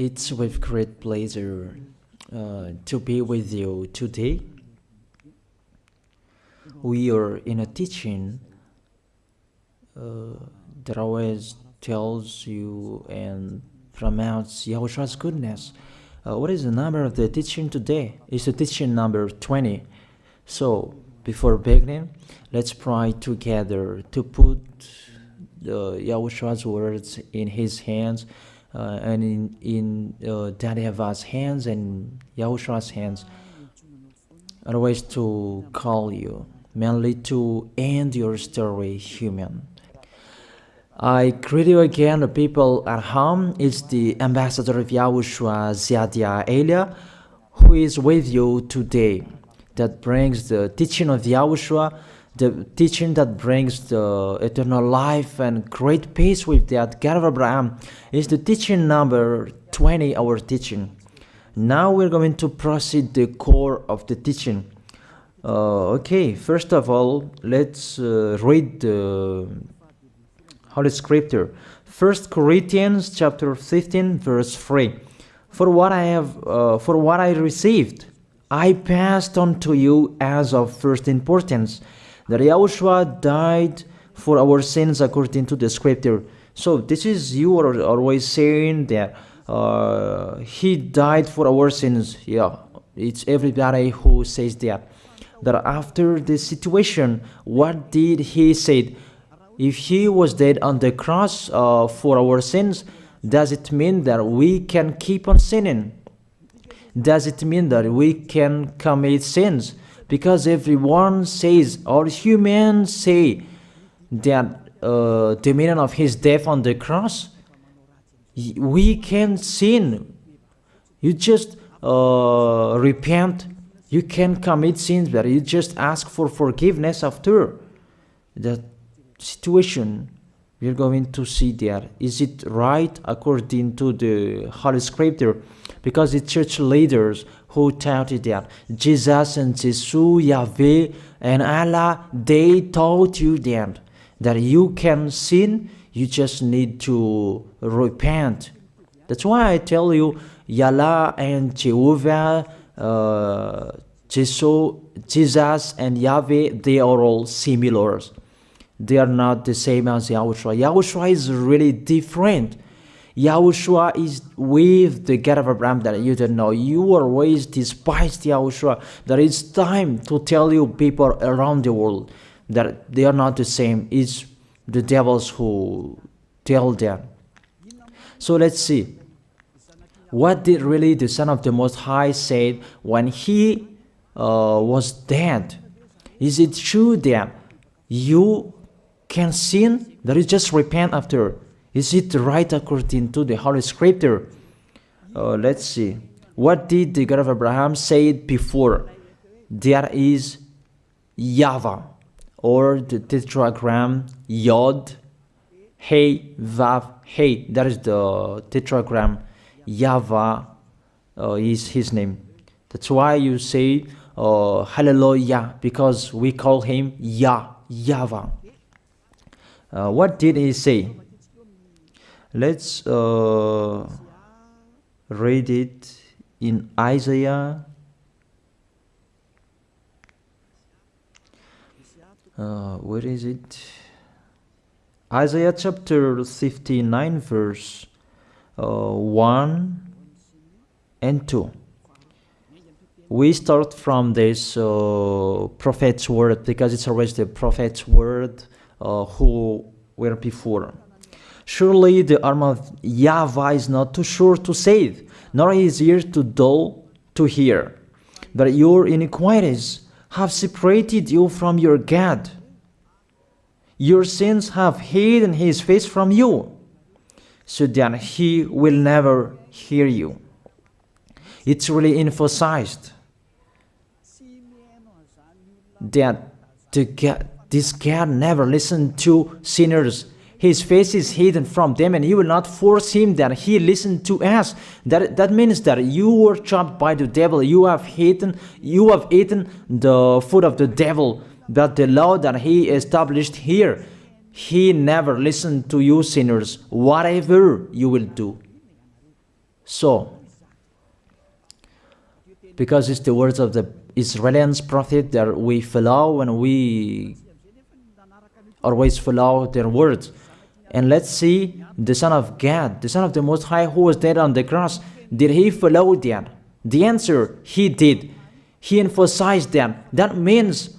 It's with great pleasure to be with you today. We are in a teaching that always tells you and promotes Yahushua's goodness. What is the number of the teaching today? It's the teaching number 20. So, before beginning, let's pray together to put Yahushua's words in his hands and in Daddy YAHVAH's hands and Yahushua's hands. Otherwise, to call you, mainly to end your story human. I greet you again, the people at home. It's the ambassador of Yahushua, Ziadia Elia, who is with you today. That brings the teaching of Yahushua, the teaching that brings the eternal life and great peace with that God of Abraham. Is the teaching number 20, our teaching. Now we're going to proceed the core of the teaching. Okay, first of all, let's read the Holy Scripture. 1 Corinthians chapter 15, verse 3. For what I received, I passed on to you as of first importance, that Yahushua died for our sins according to the Scripture. So this is, you are always saying that he died for our sins. Yeah, it's everybody who says that. That after the situation, what did he say? If he was dead on the cross for our sins, does it mean that we can keep on sinning? Does it mean that we can commit sins? Because everyone says, or humans say, that the meaning of his death on the cross, we can sin. You just repent. You can commit sins, but you just ask for forgiveness after that situation. We're going to see that. Is it right according to the Holy Scripture? Because the church leaders who taught it that Jesus and Jesus, Yahweh and Allah, they taught you that you can sin, you just need to repent. That's why I tell you, Yahlah and Jehovah, Jesus and Yahweh, they are all similar. They are not the same as Yahushua. Yahushua is really different. Yahushua is with the God of Abraham that you don't know. You always despised Yahushua. That it's time to tell you people around the world that they are not the same. It's the devils who tell them. So let's see. What did really the Son of the Most High say when he was dead? Is it true that you can sin? That is just repent after. Is it right according to the Holy Scripture? Let's see. What did the God of Abraham say before? There is YAHVAH, or the tetragram Yod, Hey, Vav, Hey. That is the tetragram. YAHVAH is his name. That's why you say Hallelujah, because we call him YAHVAH. What did he say? Let's read it in Isaiah. Where is it? Isaiah chapter 59, verse 1 and 2. We start from this prophet's word, because it's always the prophet's word who were before. Surely the arm of YAHVAH is not too short to save, nor his ear too dull to hear. But your iniquities have separated you from your God. Your sins have hidden his face from you, so that he will never hear you. It's really emphasized that this God never listened to sinners. His face is hidden from them, and you will not force him that he listen to us. That means that you were trapped by the devil. You have eaten the food of the devil. But the law that he established here, he never listened to you sinners, whatever you will do. So, because it's the words of the Israelians prophet that we follow, and we always follow their words. And let's see the Son of God, the Son of the Most High, who was dead on the cross. Did he follow that? The answer, he did. He emphasized that. That means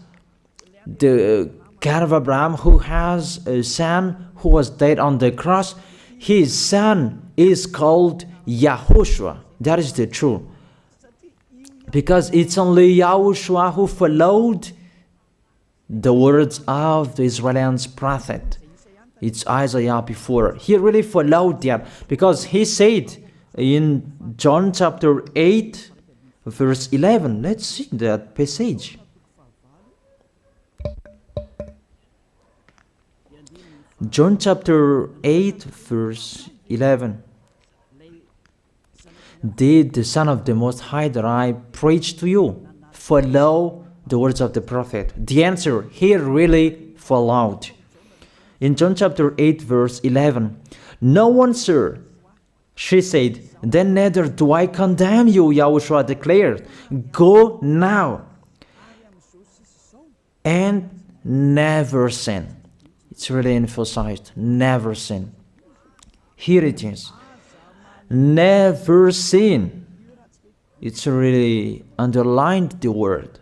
the God of Abraham, who has a son who was dead on the cross, his son is called YAHOSHUAH. That is the truth. Because it's only YAHOSHUAH who followed the words of the Israelians prophet. It's Isaiah before. He really followed that, because he said in John chapter 8, verse 11. Let's see that passage. John chapter 8, verse 11. Did the Son of the Most High that I preach to you follow the words of the prophet? The answer, he really followed. In John chapter 8, verse 11, no one, sir, she said, then neither do I condemn you, YAHOSHUAH declared. Go now and never sin. It's really emphasized, never sin. Here it is. Never sin. It's really underlined the word.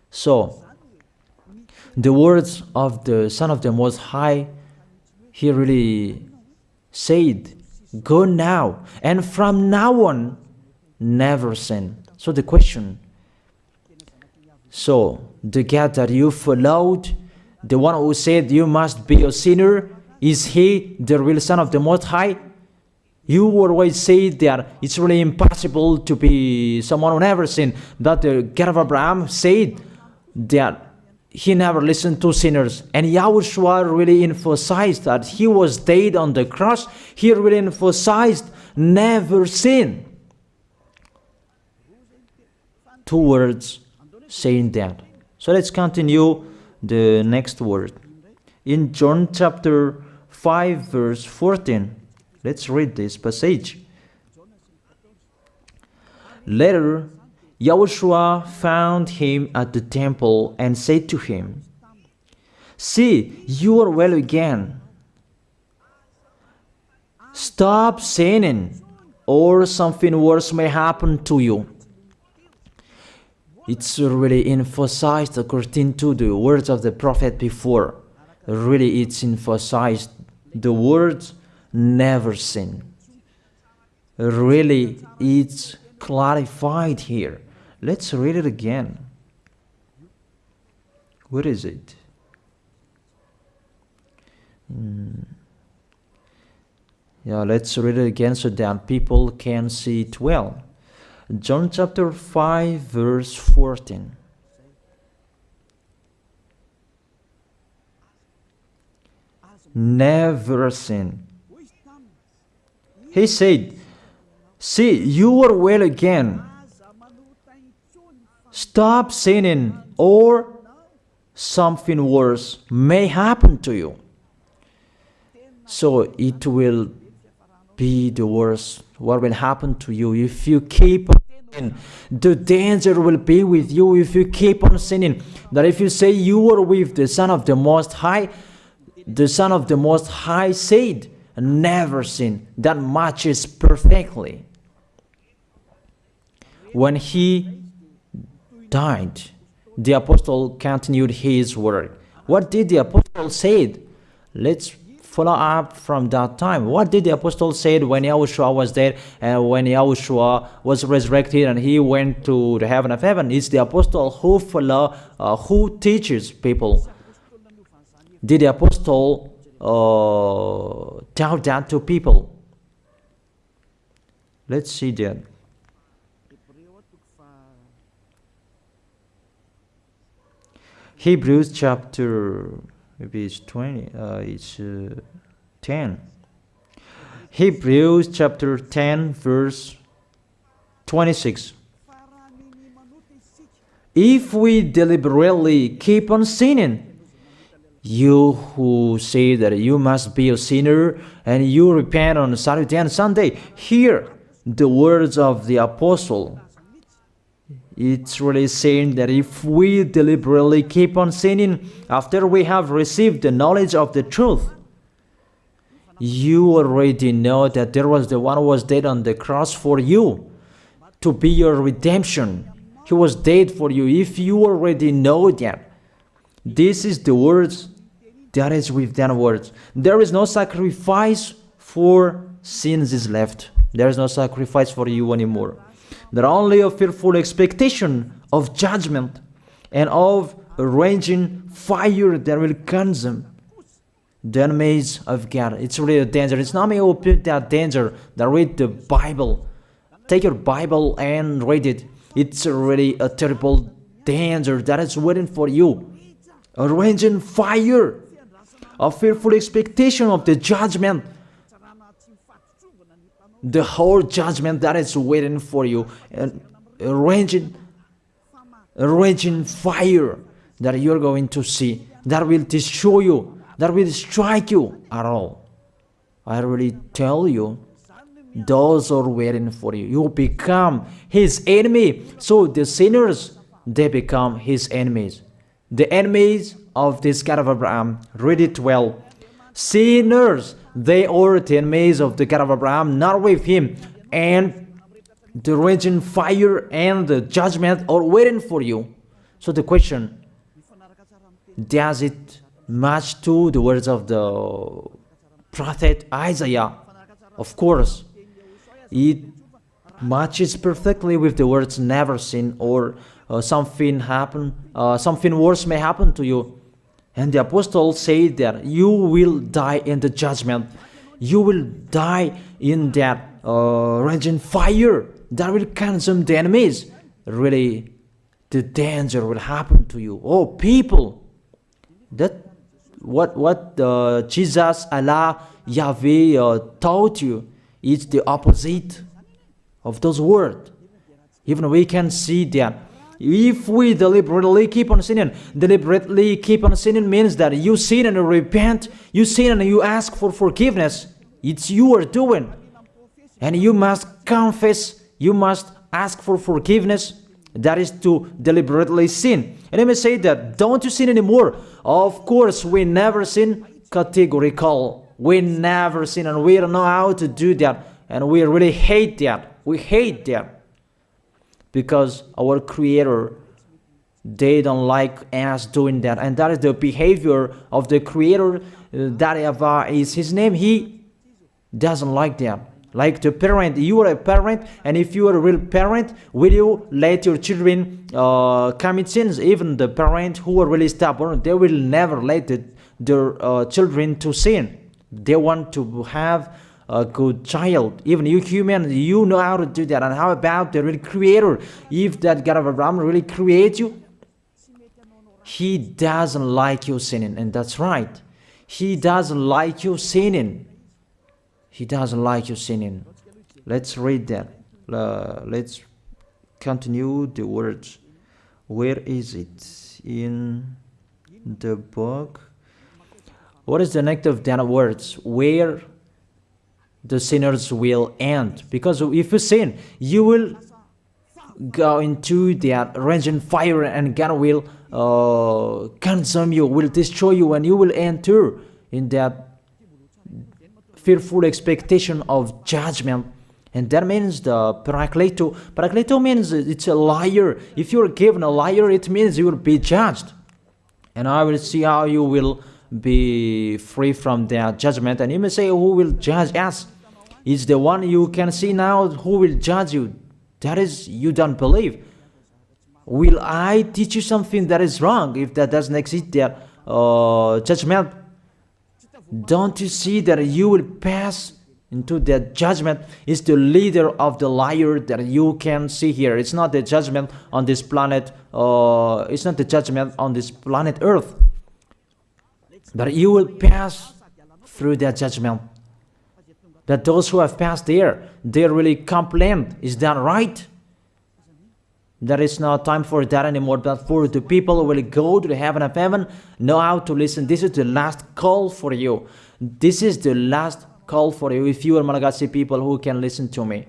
So, the words of the Son of the Most High, he really said, go now, and from now on, never sin. So the question, so the God that you followed, the one who said you must be a sinner, is he the real Son of the Most High? You always say that it's really impossible to be someone who never sinned. But the God of Abraham said that he never listened to sinners. And YAHOSHUAH really emphasized that he was dead on the cross. He really emphasized never sin. Two words saying that. So let's continue the next word. In John chapter 5, verse 14, let's read this passage. Later, YAHOSHUAH found him at the temple and said to him, see, you are well again. Stop sinning, or something worse may happen to you. It's really emphasized according to the words of the prophet before. Really, it's emphasized the words never sin. Really, it's clarified here. Let's read it again. Where is it? Yeah, let's read it again so that people can see it well. John chapter 5, verse 14. Never sin. He said, see, you are well again. Stop sinning, or something worse may happen to you. So it will be the worst. What will happen to you if you keep on sinning? The danger will be with you if you keep on sinning. That if you say you are with the Son of the Most High, the Son of the Most High said, never sin. That matches perfectly. When he died, the apostle continued his work. What did the apostle say? Let's follow up from that time. What did the apostle say when YAHOSHUAH was dead and when YAHOSHUAH was resurrected and he went to the heaven of heaven? It's the apostle who teaches people. Did the apostle tell that to people? Let's see that. Hebrews chapter, maybe it's 20, it's 10. Hebrews chapter 10, verse 26. If we deliberately keep on sinning, you who say that you must be a sinner and you repent on Saturday and Sunday, here the words of the apostle. It's really saying that if we deliberately keep on sinning after we have received the knowledge of the truth, you already know that there was the one who was dead on the cross for you to be your redemption. He was dead for you. If you already know that, this is the words that is with that words. There is no sacrifice for sins is left. There is no sacrifice for you anymore. There are only a fearful expectation of judgment and of a raging fire that will consume the enemies of God. It's really a danger. It's not me who put that danger that read the Bible. Take your Bible and read it. It's really a terrible danger that is waiting for you. A raging fire, a fearful expectation of the judgment. The whole judgment that is waiting for you, and a raging fire that you're going to see, that will destroy you, that will strike you at all. I really tell you, those are waiting for you. You become his enemy. So the sinners, they become his enemies. The enemies of this God of Abraham. Read it well. Sinners, they are the enemies of the God of Abraham, not with him. And the raging fire and the judgment are waiting for you. So the question, does it match to the words of the prophet Isaiah? Of course. It matches perfectly with the words never sin, or something worse may happen to you. And the apostle said that you will die in the judgment. You will die in that raging fire that will consume the enemies. Really, the danger will happen to you. Oh, people, that what Jesus, Allah, Yahweh taught you is the opposite of those words. Even we can see that. If we deliberately keep on sinning means that you sin and you repent, you sin and you ask for forgiveness. It's you are doing. And you must confess, you must ask for forgiveness. That is to deliberately sin. And let me say that, don't you sin anymore. Of course, we never sin, categorical. We never sin, and we don't know how to do that. And we really hate that. We hate that. Because our Creator, they don't like us doing that. And that is the behavior of the Creator. That YAHVAH is his name. He doesn't like that. Like the parent, you are a parent, and if you are a real parent, will you let your children commit sins? Even the parent who are really stubborn, they will never let their children to sin. They want to have a good child. Even you human, you know how to do that. And how about the real Creator? If that God of Abraham really creates you, he doesn't like you sinning. And that's right. He doesn't like you sinning. He doesn't like you sinning. Let's read that. Let's continue the words. Where is it? In the book. What is the next of that words? Where the sinners will end. Because if you sin, you will go into that raging fire, and God will consume you, will destroy you, and you will enter in that fearful expectation of judgment. And that means the parakleto. Parakleto means it's a liar. If you're given a liar, it means you will be judged. And I will see how you will be free from that judgment. And you may say, who will judge us? It's the one you can see now who will judge you. That is, you don't believe. Will I teach you something that is wrong if that doesn't exist, that judgment? Don't you see that you will pass into that judgment? Is the leader of the liar that you can see here. It's not the judgment on this planet. It's not the judgment on this planet Earth. That you will pass through that judgment. That those who have passed there, they really complain. Is that right? There is no time for that anymore. But for the people who will go to the heaven of heaven, know how to listen. This is the last call for you. This is the last call for you. If you are Malagasy people who can listen to me,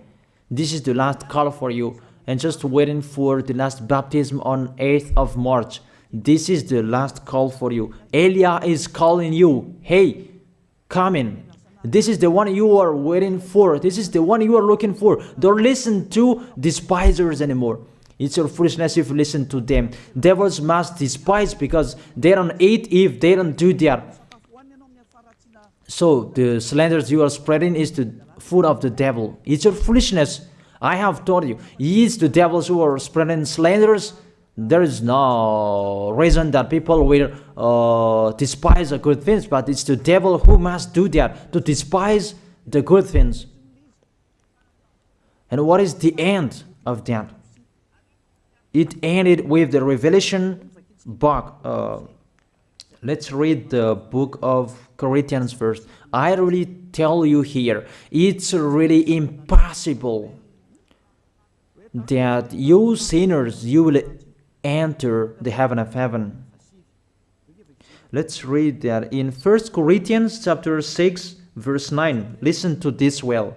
This is the last call for you. And just waiting for the last baptism on 8th of March. This is the last call for you. Elia is calling you. Hey, come in. This is the one you are waiting for. This is the one you are looking for. Don't listen to despisers anymore. It's your foolishness if you listen to them. Devils must despise because they don't eat if they don't do that. So the slanders you are spreading is the food of the devil. It's your foolishness. I have told you. It's the devils who are spreading slanders. There is no reason that people will despise the good things, but it's the devil who must do that, to despise the good things. And what is the end of that? It ended with the Revelation book. Let's read the book of Corinthians first. I really tell you here, it's really impossible that you sinners, you will enter the heaven of heaven. Let's read that in 1 Corinthians chapter 6 verse 9. Listen to this well.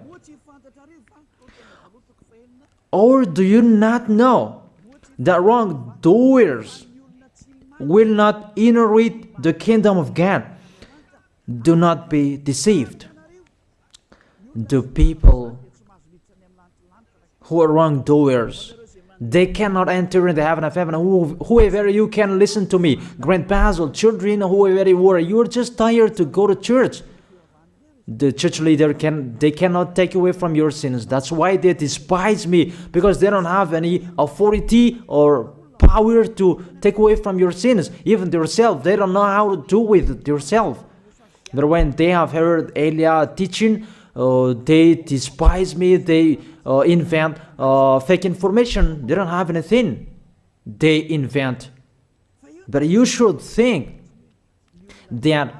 Or do you not know that wrongdoers will not inherit the kingdom of God? Do not be deceived. The people who are wrongdoers, they cannot enter in the heaven of heaven. Whoever you can listen to me, grandpas or children, whoever you are, you're just tired to go to church. The church leader they cannot take away from your sins. That's why they despise me, because they don't have any authority or power to take away from your sins. Even themselves, they don't know how to do with themselves. But when they have heard Elia teaching, they despise me. They invent fake information. They don't have anything. They invent. But you should think that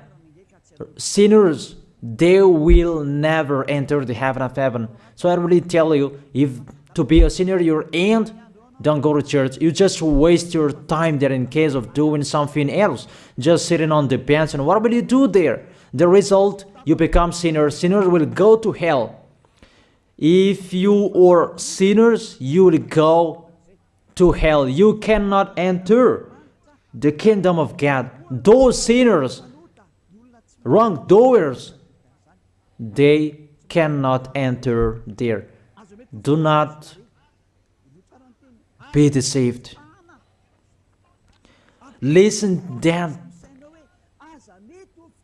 sinners, they will never enter the heaven of heaven. So I really tell you, if to be a sinner you're in, don't go to church. You just waste your time there in case of doing something else. Just sitting on the bench, and what will you do there? The result, you become sinners. Sinners will go to hell. If you are sinners, you will go to hell. You cannot enter the kingdom of God. Those sinners, wrongdoers, they cannot enter there. Do not be deceived. Listen then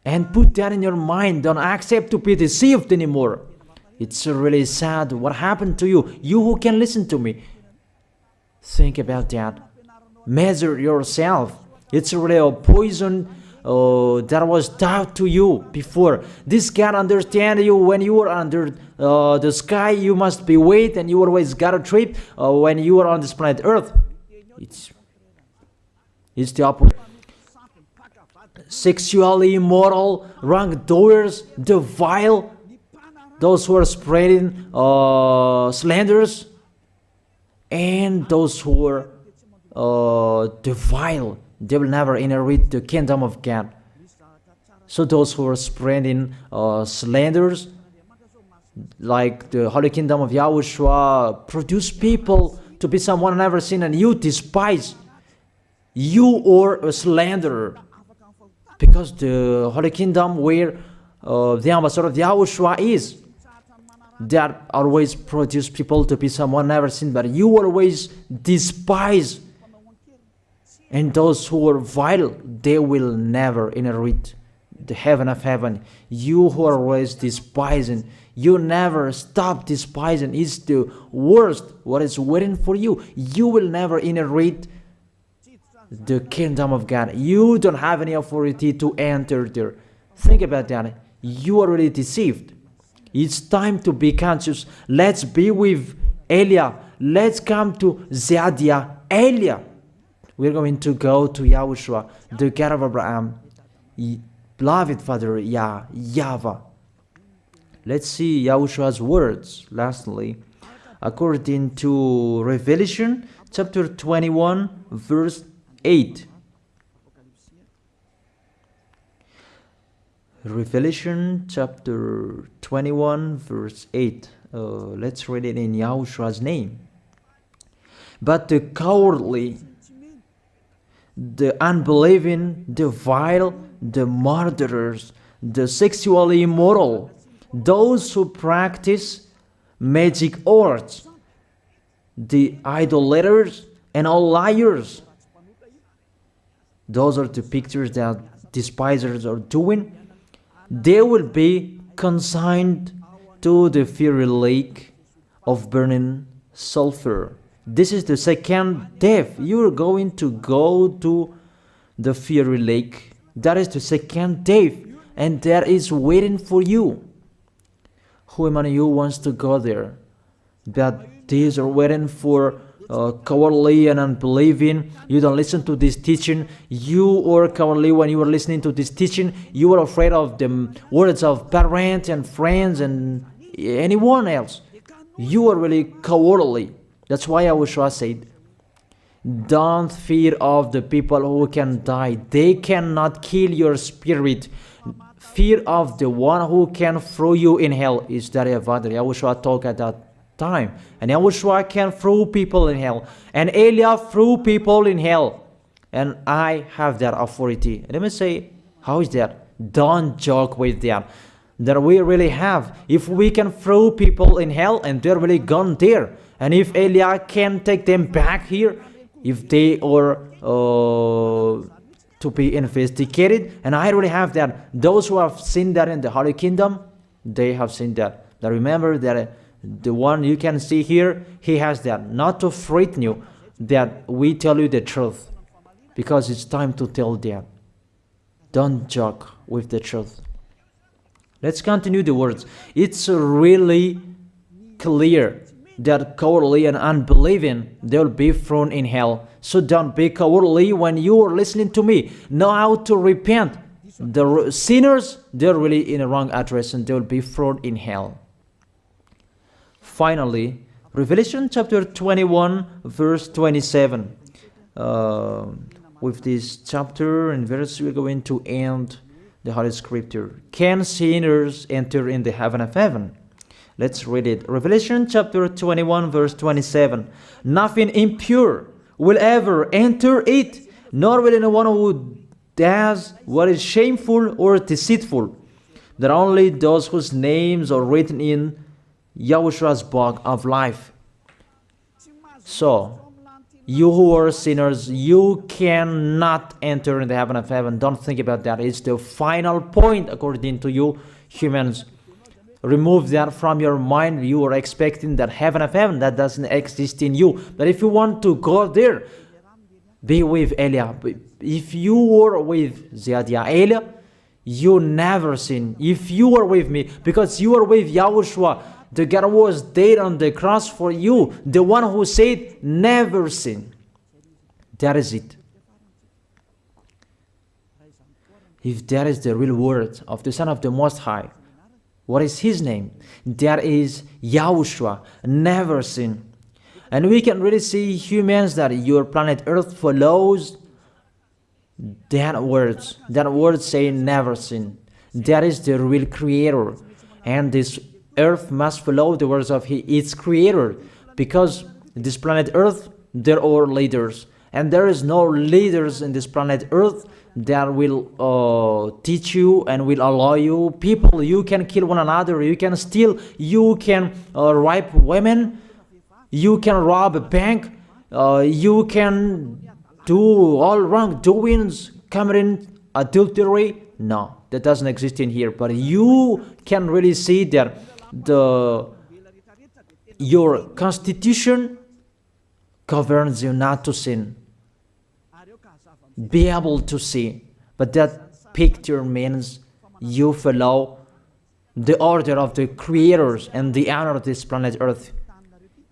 and put that in your mind. Don't accept to be deceived anymore. It's really sad what happened to you. You who can listen to me, think about that. Measure yourself. It's really a poison that was taught to you before. This can understand you when you are under the sky. You must be wait, and you always got a trip when you are on this planet Earth. It's the opposite. Sexually immoral, wrongdoers, the vile, those who are spreading slanders, and those who are the vile, they will never inherit the kingdom of God. So those who are spreading slanders, like the Holy Kingdom of YAHOSHUAH, produce people to be someone never seen, and you despise. You are a slanderer. Because the Holy Kingdom, where the ambassador of YAHOSHUAH is, that always produce people to be someone never seen, but you always despise. And those who are vile, they will never inherit the heaven of heaven. You who are always despising, you never stop despising. It's the worst what is waiting for you. You will never inherit the kingdom of God. You don't have any authority to enter there. Think about that. You are already deceived. It's time to be conscious. Let's be with Elia. Let's come to Zadiah. Elia. We're going to go to YAHOSHUAH, the God of Abraham, beloved Father YAHVAH. Let's see YAHOSHUAH's words. Lastly, according to Revelation chapter 21 verse 8. Revelation chapter 21 verse 8. Let's read it in Yahoshua's name. But the cowardly, the unbelieving, the vile, the murderers, the sexually immoral, those who practice magic arts, the idolaters, and all liars. Those are the pictures that despisers are doing. They will be consigned to the fiery lake of burning sulfur. This is the second death. You are going to go to the fiery lake. That is the second death, and that is waiting for you. Who among you wants to go there? That these are waiting for cowardly and unbelieving. You don't listen to this teaching. You are cowardly when you are listening to this teaching. You are afraid of the words of parents and friends and anyone else. You are really cowardly. That's why YAHOSHUAH said, don't fear of the people who can die. They cannot kill your spirit. Fear of the one who can throw you in hell. Is that YAHVAH? YAHOSHUAH talked at that time. And YAHOSHUAH can throw people in hell. And Eliah threw people in hell. And I have that authority. Let me say, how is that? Don't joke with that. That we really have. If we can throw people in hell and they're really gone there, and if Eliah can take them back here, if they are to be investigated, and I really have that. Those who have seen that in the Holy Kingdom, they have seen that. Now remember that the one you can see here, he has that. Not to frighten you, that we tell you the truth, because it's time to tell that. Don't joke with the truth. Let's continue the words. It's really clear that cowardly and unbelieving, they'll be thrown in hell. So don't be cowardly when you are listening to me. Know how to repent. The sinners, they're really in the wrong address and they'll be thrown in hell. Finally, Revelation chapter 21, verse 27. With this chapter and verse, we're going to end the Holy Scripture. Can sinners enter in the heaven of heaven? Let's read it. Revelation chapter 21, verse 27. Nothing impure will ever enter it, nor will anyone who does what is shameful or deceitful. That only those whose names are written in YAHOSHUAH's book of life. So, you who are sinners, you cannot enter in the heaven of heaven. Don't think about that. It's the final point according to you humans. Remove that from your mind. You are expecting that heaven of heaven that doesn't exist in you. But if you want to go there, be with Eliah. If you were with Eliah, you never sin. If you are with me, because you are with YAHOSHUAH, the God was dead on the cross for you, the one who said never sin. That is it. If that is the real word of the Son of the Most High, what is his name? That is YAHOSHUAH, never sin. And we can really see humans that your planet Earth follows that words. That word saying never sin. That is the real creator. And this Earth must follow the words of its creator. Because this planet Earth, there are leaders. And there is no leaders in this planet Earth that will teach you and will allow you. People, you can kill one another, you can steal, you can rape women, you can rob a bank, you can do all wrongdoings, committing adultery. No, that doesn't exist in here. But you can really see that your constitution governs you not to sin. Be able to see. But that picture means you follow the order of the creators and the honor of this planet Earth.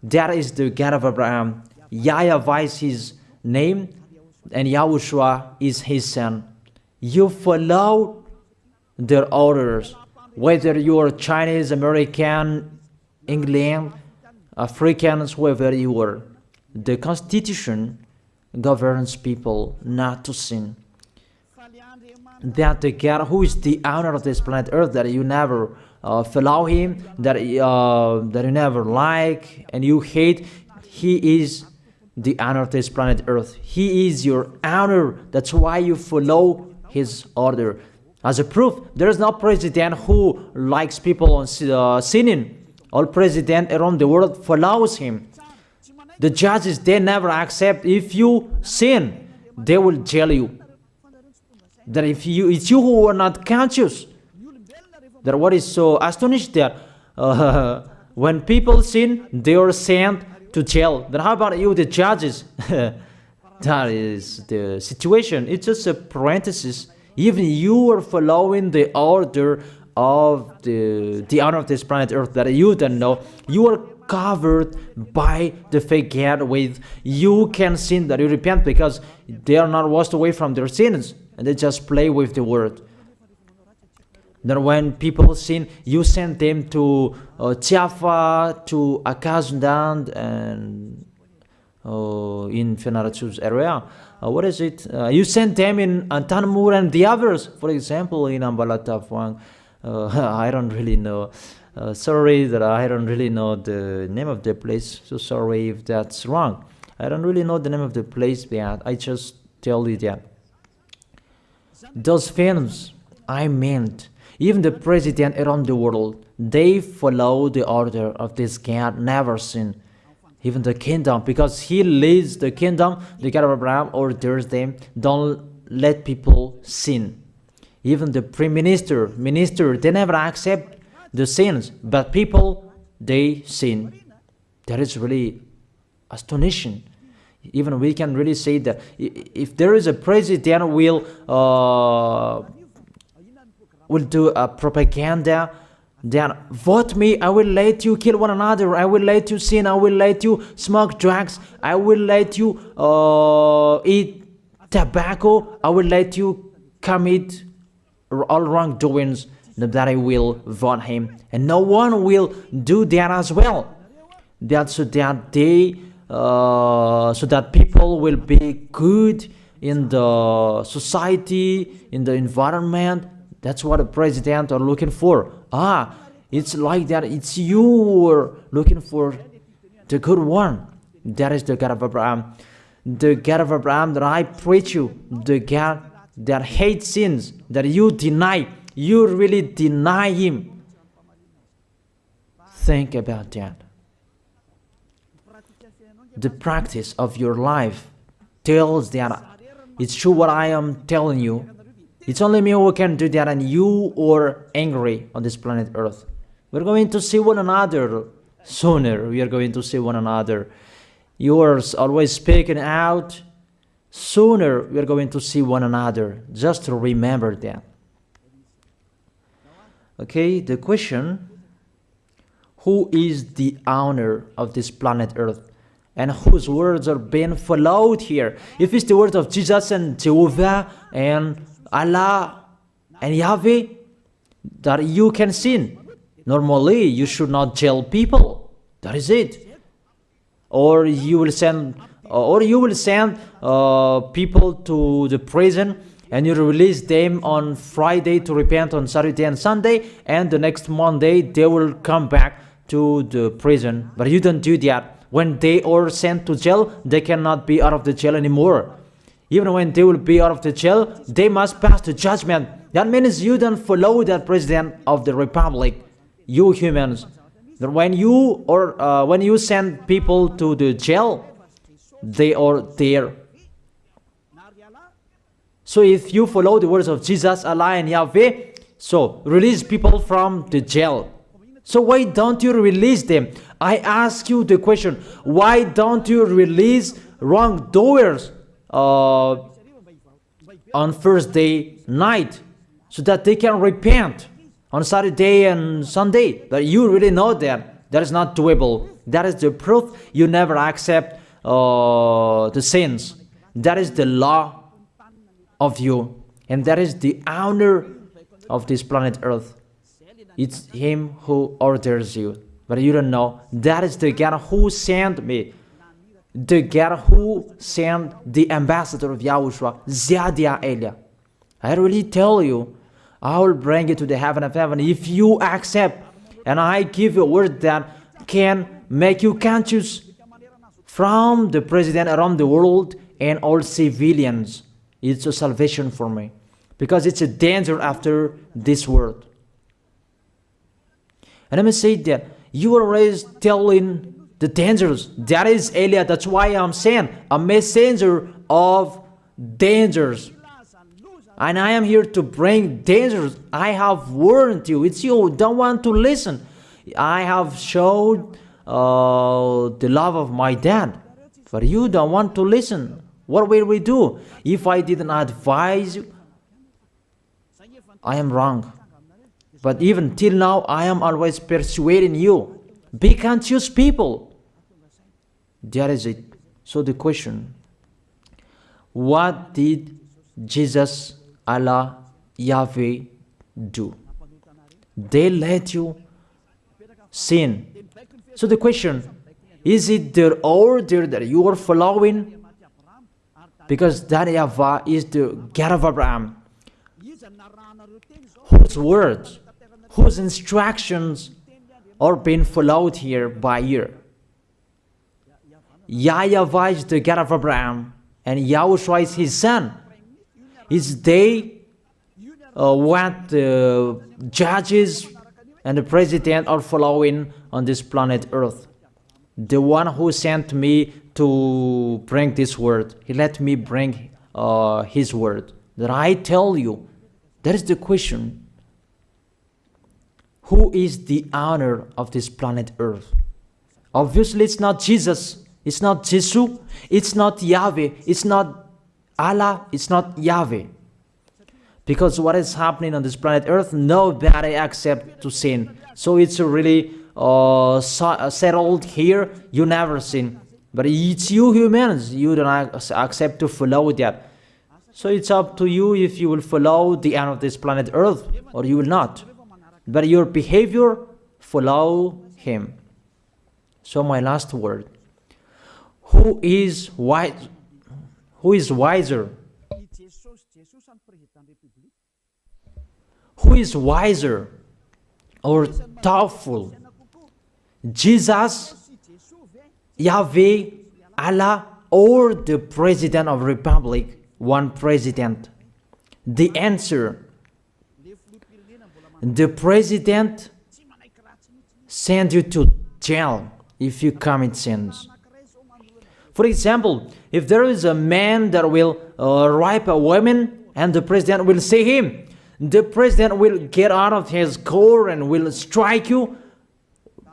That is the God of Abraham. YAHVAH is his name, and YAHOSHUAH is his son. You follow their orders, whether you are Chinese, American, England, Africans, whoever you are. The Constitution governs people not to sin. that the God who is the owner of this planet Earth, that you never follow him, that you never like and you hate, he is the owner of this planet Earth. He is your owner. That's why you follow his order. As a proof, there is no president who likes people on sinning. All president around the world follows him. The judges, they never accept. If you sin, they will jail you. That if it's you who are not conscious. That what is so astonished that when people sin, they are sent to jail. Then how about you, the judges? That is the situation. It's just a parenthesis. Even you are following the order of the owner of this planet Earth that you don't know. You are covered by the fake God with you can sin, that you repent, because they are not washed away from their sins and they just play with the word. Then when people sin, you send them to YAHVAH, to Akazundan, and in Fenarachu's area. What is it? You send them in Antanmur and the others. For example, in Ambalatafwang. I don't really know. Sorry that I don't really know the name of the place. So sorry if that's wrong. I don't really know the name of the place, but I just tell you that. Those films, I meant, even the president around the world, they follow the order of this God, never sin. Even the kingdom, because he leads the kingdom, the God of Abraham orders them, don't let people sin. Even the prime minister, they never accept the sins, but people, they sin. That is really astonishing. Even we can really say that if there is a president will do a propaganda, then vote me, I will let you kill one another, I will let you sin, I will let you smoke drugs, I will let you eat tobacco, I will let you commit all wrongdoings, that I will vote him. And no one will do that as well. That's so that so that people will be good in the society, in the environment. That's what the president are looking for. It's like that. It's you who are looking for the good one. That is the God of Abraham. The God of Abraham that I preach you. The God that hates sins, that you deny. You really deny him. Think about that. The practice of your life tells that it's true what I am telling you. It's only me who can do that, and you are angry on this planet Earth. We're going to see one another sooner. We are going to see one another. You are always speaking out. Sooner we are going to see one another. Just to remember that. Okay, the question, who is the owner of this planet Earth? And whose words are being followed here? If it's the word of Jesus and Jehovah and Allah and Yahweh, that you can sin. Normally, you should not jail people. That is it. Or you will send people to the prison, and you release them on Friday to repent on Saturday and Sunday, and the next Monday they will come back to the prison. But you don't do that. When they are sent to jail, they cannot be out of the jail anymore. Even when they will be out of the jail, they must pass the judgment. That means you don't follow that president of the republic, you humans. That when you send people to the jail, they are there. So if you follow the words of Jesus, Allah and Yahweh, so release people from the jail. So why don't you release them? I ask you the question, why don't you release wrongdoers on Thursday night so that they can repent on Saturday and Sunday? But you really know that is not doable. That is the proof you never accept the sins. That is the law of you, and that is the owner of this planet Earth. It's him who orders you, but you don't know. That is the God who sent me, the God who sent the ambassador of Yahushua, Zadia Elia. I really tell you, I will bring you to the heaven of heaven if you accept, and I give you a word that can make you conscious from the president around the world and all civilians. It's a salvation for me, because it's a danger after this world. And let me say that you are always telling the dangers. That is Elia. That's why I'm saying a messenger of dangers. And I am here to bring dangers. I have warned you. It's you don't want to listen. I have showed the love of my dad, but you don't want to listen. What will we do? If I didn't advise you, I am wrong. But even till now, I am always persuading you. Be conscious, people. That is it. So the question, what did Jesus, Allah, Yahweh do? They let you sin. So the question, is it their order that you are following? Because that YAHVAH is the God of Abraham, whose words, whose instructions are being followed here by year. YAHVAH is the God of Abraham, and YAHOSHUAH is his son. Is they what the judges and the president are following on this planet Earth. The one who sent me to bring this word, he let me bring his word. That I tell you, that is the question. Who is the owner of this planet Earth? Obviously, it's not Jesus. It's not Jesus. It's not Yahweh. It's not Allah. It's not Yahweh. Because what is happening on this planet Earth, nobody accepts to sin. So it's really settled here. You never sin. But it's you humans. You don't accept to follow that. So it's up to you if you will follow the end of this planet Earth or you will not. But your behavior, follow him. So my last word. Who is wise? Who is wiser? Who is wiser or doubtful? Jesus, Yahweh, Allah, or the President of Republic? One president. The answer. The president sends you to jail if you commit sins. For example, if there is a man that will rape a woman and the president will see him, the president will get out of his car and will strike you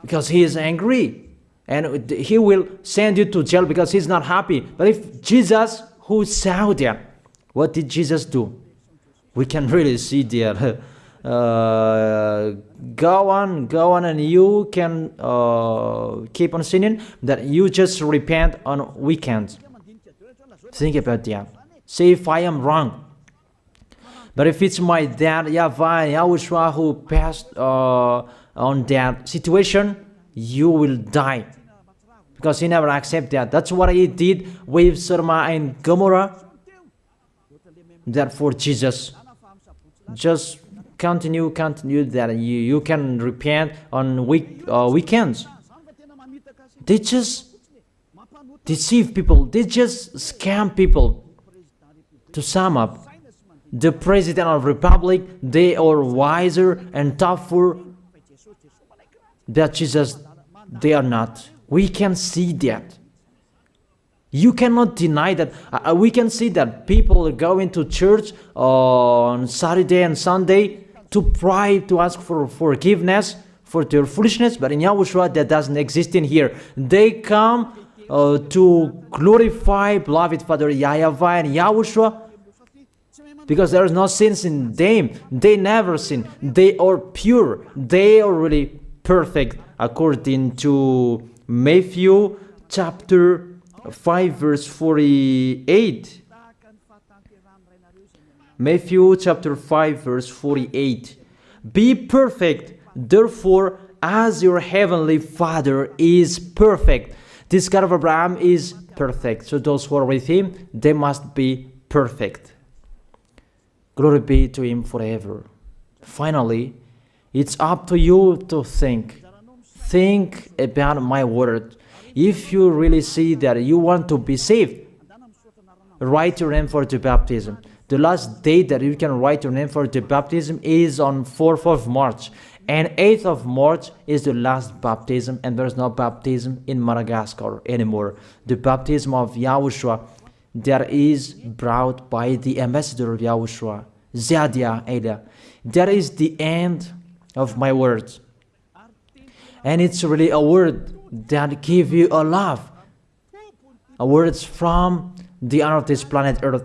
because he is angry. And he will send you to jail because he's not happy. But if Jesus, who saw that, what did Jesus do? We can really see that. Go on, and you can keep on sinning, that you just repent on weekends. Think about that. Say if I am wrong. But if it's my dad, YAHVAH, YAHOSHUAH, who passed on that situation, you will die. Because he never accepted that. That's what he did with Sodom and Gomorrah. That for Jesus. Just continue that you can repent on weekends. They just deceive people. They just scam people. To sum up, the President of Republic, they are wiser and tougher than Jesus. They are not. We can see that. You cannot deny that. We can see that people are going to church on Saturday and Sunday to pray, to ask for forgiveness for their foolishness, but in YAHOSHUAH that doesn't exist in here. They come to glorify beloved Father YAHVAH and YAHOSHUAH because there is no sins in them. They never sin. They are pure. They are really perfect according to Matthew chapter 5 verse 48. Matthew chapter 5 verse 48. Be perfect, therefore, as your heavenly Father is perfect. This God of Abraham is perfect. So those who are with him, they must be perfect. Glory be to Him forever. Finally, it's up to you to think. Think about my word. If you really see that you want to be saved, write your name for the baptism. The last date that you can write your name for the baptism is on 4th of March. And 8th of March is the last baptism, and there's no baptism in Madagascar anymore. The baptism of Yahushua that is brought by the ambassador of Yahushua, Zadia Ada. That is the end of my words. And it's really a word that gives you a love. A word from the honor of this planet Earth.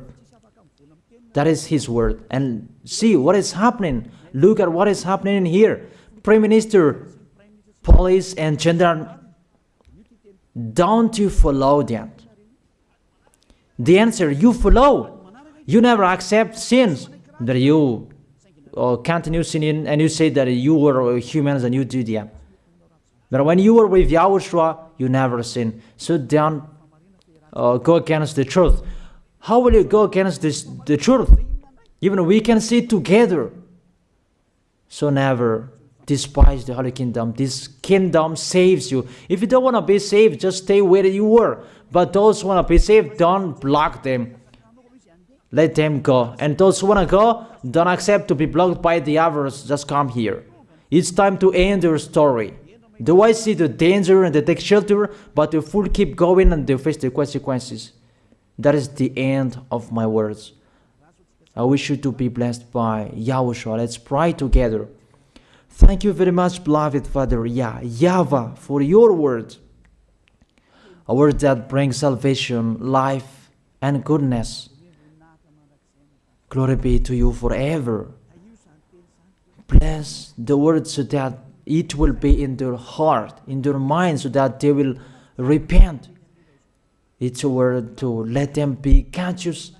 That is His word. And see what is happening. Look at what is happening in here. Prime Minister, police, and gendarme. Don't you follow that? The answer, you follow. You never accept sins. That you continue sinning and you say that you were humans and you do that. But when you were with Yahushua, you never sin. So don't go against the truth. How will you go against the truth? Even we can see together. So never despise the Holy Kingdom. This kingdom saves you. If you don't want to be saved, just stay where you were. But those who want to be saved, don't block them. Let them go. And those who want to go, don't accept to be blocked by the others. Just come here. It's time to end your story. Do I see the danger and they take shelter, but the fool keep going and they face the consequences? That is the end of my words. I wish you to be blessed by Yahushua. Let's pray together. Thank you very much, beloved Father YAHVAH, for your word. A word that brings salvation, life, and goodness. Glory be to you forever. Bless the word so that it will be in their heart, in their mind, so that they will repent. It's a word to let them be conscious,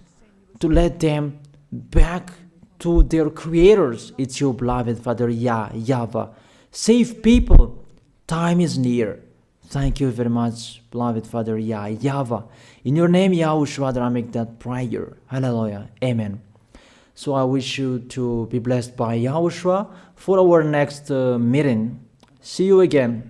to let them back to their creators. It's your beloved Father YAHVAH. Save people. Time is near. Thank you very much, beloved Father YAHVAH. In your name, Yahushua, that I make that prayer. Hallelujah. Amen. So I wish you to be blessed by Yahushua for our next meeting. See you again.